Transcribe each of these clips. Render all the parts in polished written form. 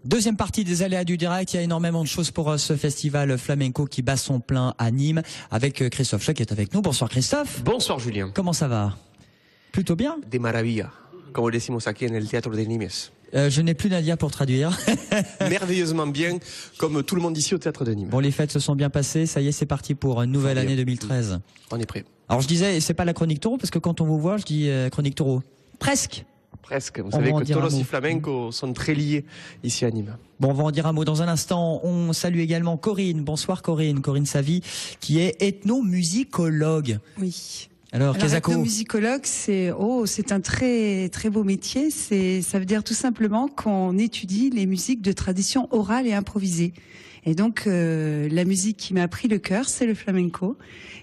Deuxième partie des aléas du direct, il y a énormément de choses pour ce festival flamenco qui bat son plein à Nîmes avec Christophe Schlock qui est avec nous. Bonsoir Christophe. Bonsoir Julien. Comment ça va? Plutôt bien? De maravilla, como decimos aquí en el Teatro de Nimes. Je n'ai plus Nadia pour traduire. Merveilleusement bien, comme tout le monde ici au Théâtre de Nîmes. Bon, les fêtes se sont bien passées, ça y est, c'est parti pour une nouvelle année 2013. On est prêt. Alors je disais, c'est pas la chronique taureau, parce que quand on vous voit, je dis chronique taureau. Presque. Presque. Vous savez que toros et flamenco sont très liés ici à Nîmes. Bon, on va en dire un mot dans un instant. On salue également Corinne. Bonsoir Corinne. Corinne Savy, qui est ethnomusicologue. Oui. Alors ethnomusicologue, c'est un très très beau métier. Ça veut dire tout simplement qu'on étudie les musiques de tradition orale et improvisée. Et donc la musique qui m'a pris le cœur, c'est le flamenco.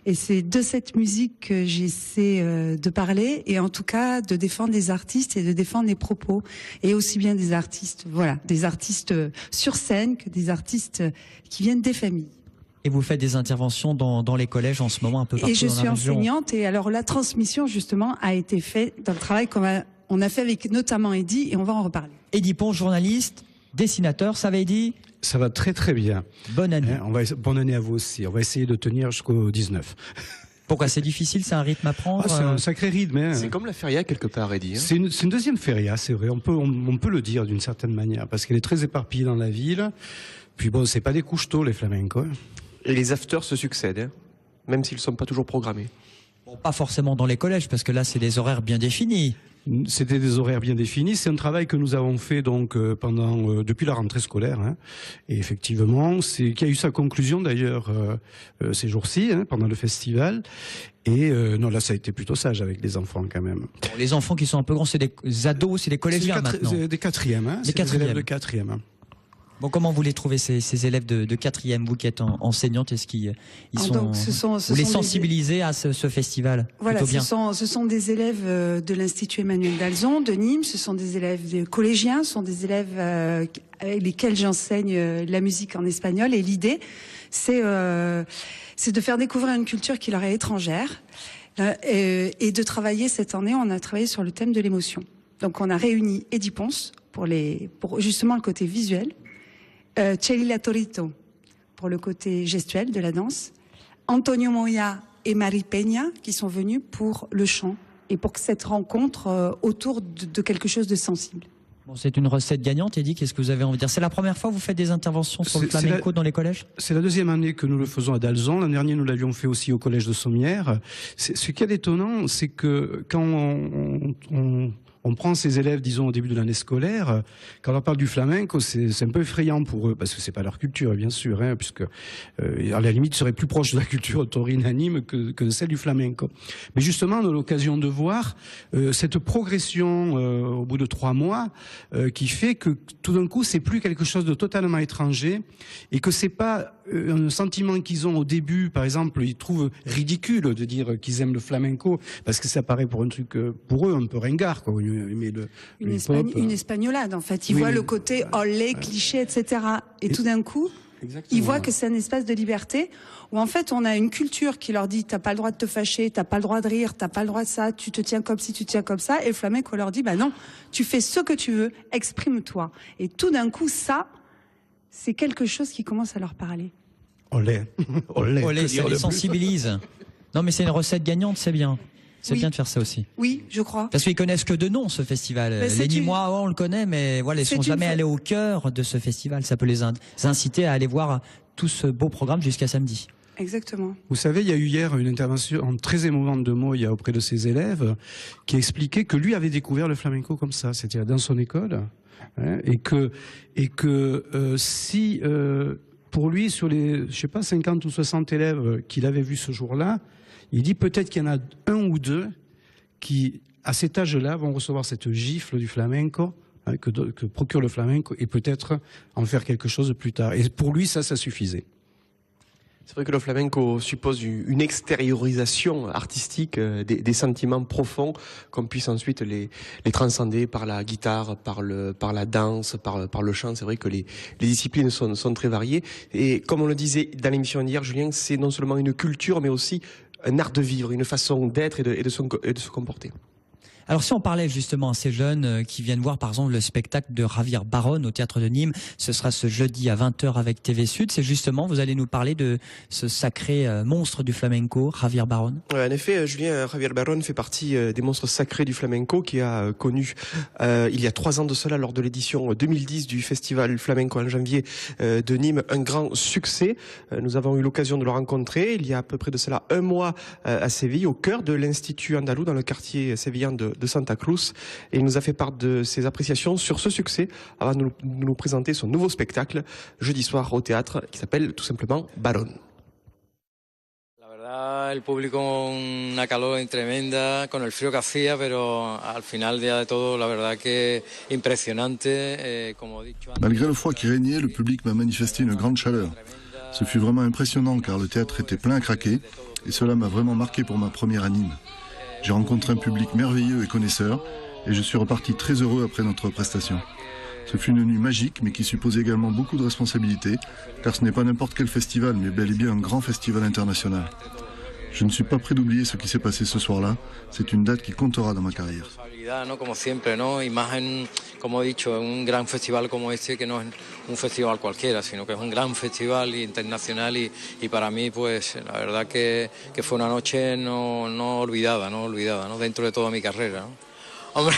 Et c'est de cette musique que j'essaie de parler et en tout cas de défendre les artistes et de défendre les propos. Et aussi bien des artistes, voilà, des artistes sur scène que des artistes qui viennent des familles. Et vous faites des interventions dans les collèges en ce moment un peu partout dans la région. Et je suis enseignante et alors la transmission justement a été faite dans le travail qu'on a fait avec notamment Eddy et on va en reparler. Eddy Pons, journaliste, dessinateur, ça va Eddy? Ça va très très bien. Bonne année. Bonne année à vous aussi. On va essayer de tenir jusqu'au 19. Pourquoi c'est difficile? C'est un rythme à prendre? C'est un sacré rythme. Hein. C'est comme la feria quelque part, Eddy. Hein. C'est une deuxième feria, c'est vrai. On peut le dire d'une certaine manière parce qu'elle est très éparpillée dans la ville. Puis bon, c'est pas des couche-tôt les flamencos. Et les afters se succèdent, hein, même s'ils ne sont pas toujours programmés. Bon, pas forcément dans les collèges, parce que là, c'est des horaires bien définis. C'était des horaires bien définis. C'est un travail que nous avons fait donc depuis la rentrée scolaire. Hein. Et effectivement, qui a eu sa conclusion d'ailleurs ces jours-ci, hein, pendant le festival. Et non, là, ça a été plutôt sage avec les enfants quand même. Bon, les enfants qui sont un peu grands, c'est des ados, c'est des collégiens maintenant. Des quatrièmes, hein. Des élèves de quatrième. Hein. Bon, comment vous les trouvez ces élèves de quatrième, vous qui êtes enseignante, est-ce qu'ils vous les sensibilisez à ce festival? Voilà, ce sont des élèves de l'Institut Emmanuel d'Alzon, de Nîmes, ce sont des élèves collégiens, ce sont des élèves avec lesquels j'enseigne la musique en espagnol. Et l'idée, c'est de faire découvrir une culture qui leur est étrangère et de travailler cette année, on a travaillé sur le thème de l'émotion. Donc on a réuni Eddy Pons pour justement le côté visuel, Celila Torito pour le côté gestuel de la danse, Antonio Moya et Marie Peña qui sont venus pour le chant et pour cette rencontre autour de quelque chose de sensible. Bon, c'est une recette gagnante, Eddy, qu'est-ce que vous avez envie de dire? C'est la première fois que vous faites des interventions sur le flamenco dans les collèges? C'est la deuxième année que nous le faisons à Dalzon. L'an dernier, nous l'avions fait aussi au collège de Sommières. Ce qui est étonnant, c'est que quand on prend ces élèves, disons, au début de l'année scolaire, quand on leur parle du flamenco, c'est un peu effrayant pour eux, parce que c'est pas leur culture, bien sûr, hein, puisque, à la limite, serait plus proche de la culture taurine à Nîmes que celle du flamenco. Mais justement, on a l'occasion de voir cette progression au bout de 3 mois, qui fait que tout d'un coup, c'est plus quelque chose de totalement étranger, et que c'est pas un sentiment qu'ils ont au début, par exemple, ils trouvent ridicule de dire qu'ils aiment le flamenco, parce que ça paraît pour un truc, pour eux, un peu ringard, quoi. Une espagnolade, en fait. Ils voient le côté olé, cliché, etc. Et tout d'un coup, ils voient que c'est un espace de liberté où, en fait, on a une culture qui leur dit t'as pas le droit de te fâcher, t'as pas le droit de rire, t'as pas le droit de ça, tu te tiens comme ci, tu te tiens comme ça. Et le flamenco leur dit bah non, tu fais ce que tu veux, exprime-toi. Et tout d'un coup, ça, c'est quelque chose qui commence à leur parler. Olé. Olé, ça les sensibilise. Non, mais c'est une recette gagnante, c'est bien. C'est bien de faire ça aussi. Oui, je crois. Parce qu'ils connaissent que de nom, ce festival. Les Nîmois, on le connaît, mais voilà, ils sont jamais allés au cœur de ce festival. Ça peut les inciter à aller voir tout ce beau programme jusqu'à samedi. Exactement. Vous savez, il y a eu hier une intervention très émouvante de Moya auprès de ses élèves qui expliquait que lui avait découvert le flamenco comme ça, c'est-à-dire dans son école, hein, et que si pour lui, sur les, je sais pas, 50 ou 60 élèves qu'il avait vus ce jour-là, il dit peut-être qu'il y en a un ou deux qui, à cet âge-là, vont recevoir cette gifle du flamenco, hein, que procure le flamenco, et peut-être en faire quelque chose plus tard. Et pour lui, ça suffisait. C'est vrai que le flamenco suppose une extériorisation artistique des sentiments profonds qu'on puisse ensuite les transcender par la guitare, par la danse, par le chant. C'est vrai que les disciplines sont très variées. Et comme on le disait dans l'émission d'hier, Julien, c'est non seulement une culture, mais aussi un art de vivre, une façon d'être et de se comporter. Alors si on parlait justement à ces jeunes qui viennent voir par exemple le spectacle de Javier Baron au Théâtre de Nîmes, ce sera ce jeudi à 20h avec TV Sud, c'est justement, vous allez nous parler de ce sacré monstre du flamenco, Javier Baron. En effet, Julien, Javier Baron fait partie des monstres sacrés du flamenco qui a connu il y a 3 ans de cela lors de l'édition 2010 du Festival Flamenco en janvier de Nîmes un grand succès. Nous avons eu l'occasion de le rencontrer il y a à peu près de cela 1 mois à Séville, au cœur de l'Institut Andalou, dans le quartier sévillan de Santa Cruz. Et il nous a fait part de ses appréciations sur ce succès avant de nous présenter son nouveau spectacle jeudi soir au théâtre qui s'appelle tout simplement Baron. El público una calor tremenda con el frío que hacía, pero al final de todo la verdad que impresionante, como he dicho. Malgré le froid qui régnait, le public m'a manifesté une grande chaleur. Ce fut vraiment impressionnant car le théâtre était plein à craquer et cela m'a vraiment marqué pour ma première à Nîmes. J'ai rencontré un public merveilleux et connaisseur et je suis reparti très heureux après notre prestation. Ce fut une nuit magique mais qui suppose également beaucoup de responsabilités car ce n'est pas n'importe quel festival mais bel et bien un grand festival international. Je ne suis pas prêt d'oublier ce qui s'est passé ce soir-là. C'est une date qui comptera dans ma carrière. Como siempre, ¿no? Y más como he dicho, un gran festival como este, que no es un festival cualquiera, sino que es un gran festival internacional y para mí, pues, la verdad que fue una noche no olvidada, ¿no? Dentro de toda mi carrera, ¿no? Hombre,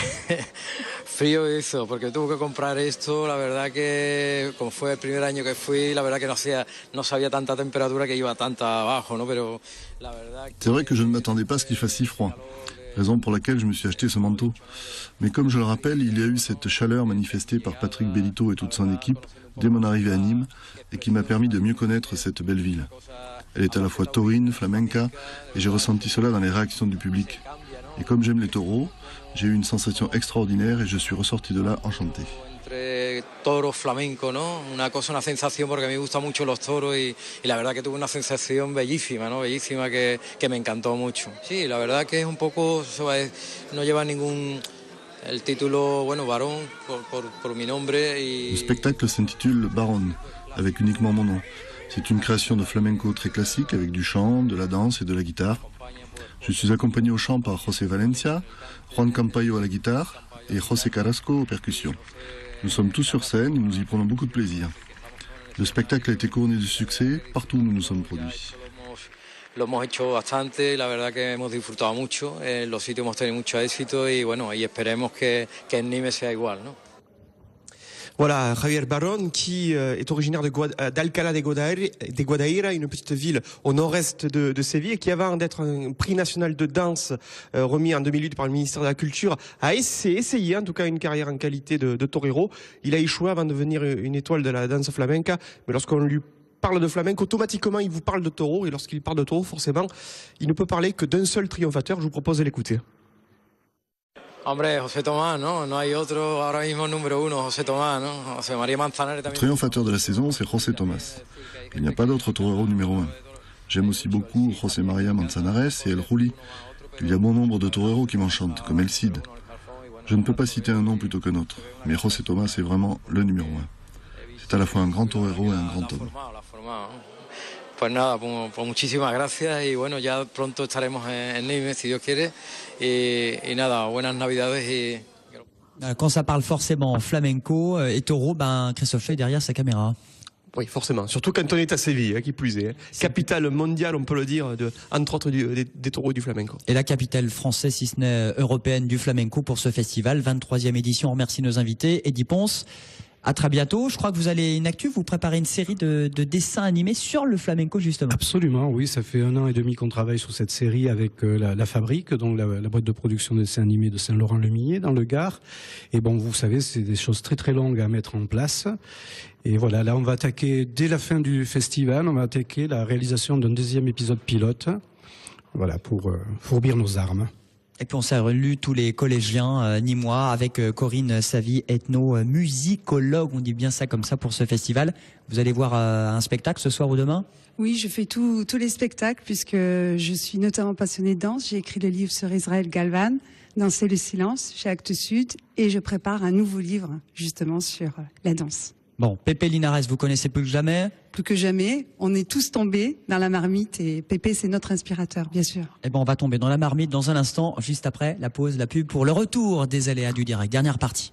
frío hizo, porque tuve que comprar esto, la verdad que como fue el primer año que fui, la verdad que no sabía tanta temperatura que iba tanta abajo, ¿no? Pero la verdad que... C'est vrai que je ne m'attendais pas à ce qu'il fasse si froid, raison pour laquelle je me suis acheté ce manteau. Mais comme je le rappelle, il y a eu cette chaleur manifestée par Patrick Bellito et toute son équipe dès mon arrivée à Nîmes et qui m'a permis de mieux connaître cette belle ville. Elle est à la fois taurine, flamenca et j'ai ressenti cela dans les réactions du public. Et comme j'aime les taureaux, j'ai eu une sensation extraordinaire et je suis ressorti de là enchanté. Entre toros, flamenco, ¿no? Una sensación porque a mí me gustan mucho los toros y la verdad que tuve una sensación bellísima, ¿no? Bellísima que me encantó mucho. Sí, la verdad que es un poco, no lleva el título, bueno, Barón por mi nombre y... Le spectacle s'intitule Baron, avec uniquement mon nom. C'est une création de flamenco très classique avec du chant, de la danse et de la guitare. Je suis accompagné au chant par José Valencia, Juan Campayo à la guitare et José Carrasco aux percussions. Nous sommes tous sur scène et nous y prenons beaucoup de plaisir. Le spectacle a été couronné de succès partout où nous nous sommes produits. Lo hemos hecho bastante, la verdad que hemos disfrutado mucho, en los sitios hemos tenido mucho éxito y bueno, y esperemos que en Nîmes sea igual, ¿no? Voilà, Javier Baron qui est originaire d'Alcalá de Guadaira, une petite ville au nord-est de Séville, et qui avant d'être un prix national de danse remis en 2008 par le ministère de la Culture, a essayé en tout cas une carrière en qualité de torero. Il a échoué avant de devenir une étoile de la danse flamenca, mais lorsqu'on lui parle de flamenco, automatiquement il vous parle de taureau, et lorsqu'il parle de taureau, forcément, il ne peut parler que d'un seul triomphateur. Je vous propose de l'écouter. Hombre, José Tomás, ¿no? No hay otro ahora mismo número 1, José Tomás, ¿no? José María Manzanares también. Le triomphateur de la saison, c'est José Tomás. Il n'y a pas d'autre torero numéro 1. J'aime aussi beaucoup José María Manzanares et El Rulli. Il y a bon nombre de toreros qui m'enchantent, comme El Cid. Je ne peux pas citer un nom plutôt qu'un autre, mais José Tomás est vraiment le numéro 1. C'est à la fois un grand torero et un grand homme. Pues nada, pues muchísimas gracias y bueno, ya pronto estaremos en Nîmes si Dios quiere y nada, buenas Navidades y... Quand ça parle forcément flamenco et taureau, Christophe est derrière sa caméra. Oui, forcément. Surtout quand on est à Séville, qui plus est. Capitale mondiale, on peut le dire, entre autres des taureaux et du flamenco. Et la capitale française, si ce n'est européenne, du flamenco pour ce festival. 23e édition. On remercie nos invités. Eddy Ponce, à très bientôt. Je crois que vous allez une actu, vous préparez une série de dessins animés sur le flamenco justement. Absolument, oui. Ça fait 1 an et demi qu'on travaille sur cette série avec la Fabrique, donc la boîte de production de dessins animés de Saint-Laurent-le-Millet dans le Gard. Et bon, vous savez, c'est des choses très très longues à mettre en place. Et voilà, là on va attaquer, dès la fin du festival, on va attaquer la réalisation d'un 2e épisode pilote. Voilà, pour fourbir nos armes. Et puis on s'est relu tous les collégiens nîmois avec Corinne Savy, ethno-musicologue, on dit bien ça comme ça pour ce festival. Vous allez voir un spectacle ce soir ou demain ? Oui, je fais tous les spectacles puisque je suis notamment passionnée de danse. J'ai écrit le livre sur Israël Galvan, Danser le silence, chez Actes Sud, et je prépare un nouveau livre justement sur la danse. Bon, Pépé Linares, vous connaissez plus que jamais. Plus que jamais, on est tous tombés dans la marmite et Pépé, c'est notre inspirateur, bien sûr. Eh ben, on va tomber dans la marmite dans un instant, juste après la pause, la pub pour le retour des aléas du direct. Dernière partie.